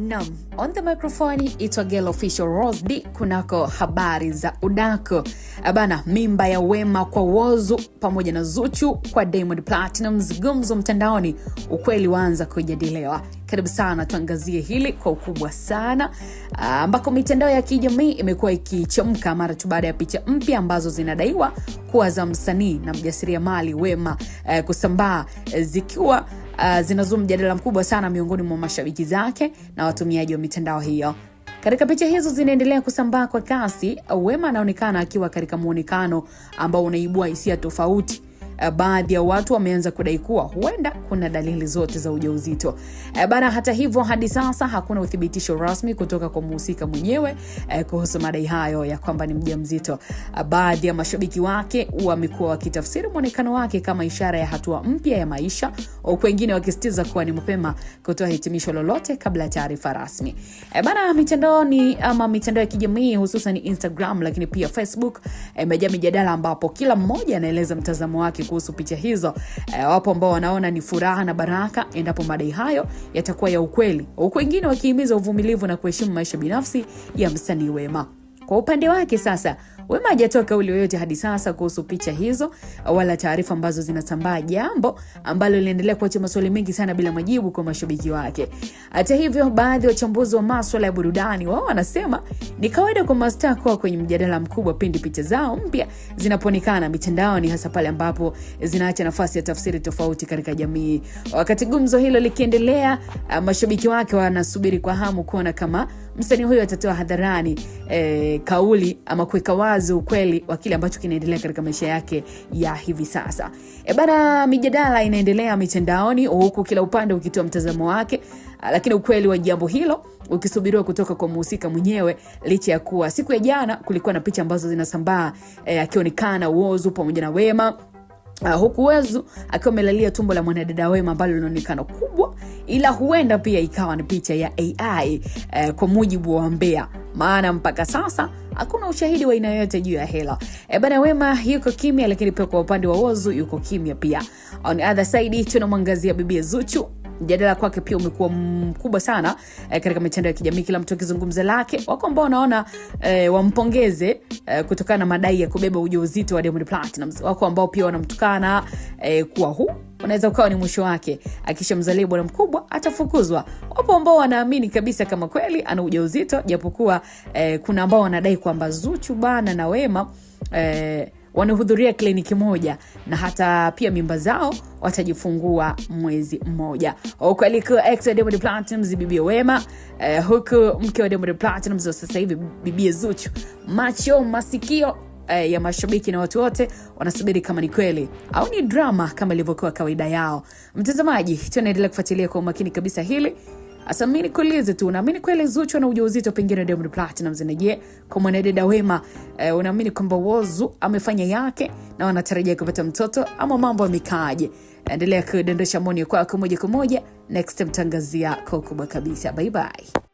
Nam, on the microphone itwa Girl Official Rose D kunako habari za udako. Abana, mimba ya Wema kwa Whozu pamoja na Zuchu kwa Diamond Platnumz, gumzo mtandaoni, ukweli waanza kujadiliwa. Karibu sana tuangazie hili kwa ukubwa sana, ambako mitandao ya kijamii imekuwa ikichemka mara tu baada ya picha mpya ambazo zinadaiwa kuwa za msanii na mjasiriamali Wema kusambaa, zikiwa zinazua mjadala mkubwa sana miongoni mwa mashabiki zake na watumiaji wa mitandao hiyo. Katika picha hizo zinaendelea kusambaa kwa kasi, Wema anaonekana akiwa katika muonekano ambao unaibua hisia tofauti. Baadhi ya watu wameanza kudai kuwa huenda kuna dalili zote za ujauzito. Bana, hata hivyo hadi sasa hakuna uthibitisho rasmi kutoka kwa mhusika mwenyewe kuhusu madai hayo ya kwamba ni mjamzito. Baadhi ya mashabiki wake wamekuwa wakitafsiri muonekano wake kama ishara ya hatua mpya ya maisha, huku wengine wakisitiza kuwa ni mapema kutoa hitimisho lolote kabla ya taarifa rasmi. Bana, mitandao ya kijamii hususan Instagram lakini pia Facebook imejaa mijadala ambapo kila mmoja anaeleza mtazamo wake kuhusu picha hizo. Wapo ambao wanaona ni furaha na baraka endapo madai hayo yatakuwa ya ukweli, huku wengine wakihimiza uvumilivu na kuheshimu maisha binafsi ya msanii Wema. Kwa upande wake sasa, Wema hajatoa kauli yoyote hadi sasa kuhusu picha hizo wala taarifa ambazo zinasambaa, jambo ambalo linaendelea kuacha maswali mengi sana bila majibu kwa mashabiki wake. Hata hivyo, baadhi ya wachambuzi wa masuala ya burudani wao wanasema ni kawaida kwa mastaa kuwa kwenye mjadala mkubwa pindi picha zao mpya zinapoonekana mitandaoni, hasa pale ambapo zinaacha nafasi ya tafsiri tofauti katika jamii. Wakati gumzo hilo likiendelea, mashabiki wake wanasubiri kwa hamu kuona kama msanii huyo atatoa hadharani kauli ama kuweka wazi ukweli wa kile ambacho kinaendelea katika maisha yake ya hivi sasa. Bana, mijadala inaendelea mitandaoni huku kila upande ukitoa mtazamo wake, lakini ukweli wa jambo hilo ukisubiriwa kutoka kwa mhusika mwenyewe, licha ya kuwa siku ya jana kulikuwa na picha ambazo zinasambaa akionekana Whozu pamoja na Wema, huku Whozu akiwa amelalia tumbo la mwanadada Wema ambalo linaonekana kubwa, ila huenda pia ikawa ni picha ya AI kwa mujibu wa Mbea, maana mpaka sasa hakuna ushahidi wa aina yoyote juu ya hela. Bana, Wema yuko kimya, lakini pia kwa upande wa Whozu yuko kimya pia. On the other side tunamwangazia bibi Zuchu. Mjadala kwake pia umekuwa mkubwa sana katika mitandao ya kijamii, kila mtu akizungumza lake. Wako ambao wanaona wampongeze kutokana na madai ya kubeba ujauzito wa Diamond Platnumz. Wako ambao pia wanamtukana kuwa huu unaweza ukawa ni mwisho wake, akishamzalia bwana mkubwa atafukuzwa. Wapo ambao wanaamini kabisa kama kweli ana ujauzito, japokuwa kuna ambao wanadai kwamba Zuchu bana na Wema wanahudhuria kliniki moja na hata pia mimba zao watajifungua mwezi mmoja. Huko alikuwa ex wa Diamond Platnumz bibi Wema, huku mke wa Diamond Platnumz sasa hivi bibi Zuchu. Macho masikio ya mashabiki na watu wote wanasubiri kama ni kweli au ni drama kama ilivyokuwa kawaida yao. Mtazamaji, tunaendelea kufuatilia kwa umakini kabisa hili. Asamini kuulize tu, unaamini kweli Zuchu ana ujauzito pengine Diamond Platnumz? Na je, kwa mwanadada Wema unaamini kwamba Whozu amefanya yake na wanatarajia kupata mtoto ama mambo yamekaaje? Endelea kudondosha maoni yako moja kwa moja. Next time tangazia kwa kubwa kabisa. Bye bye.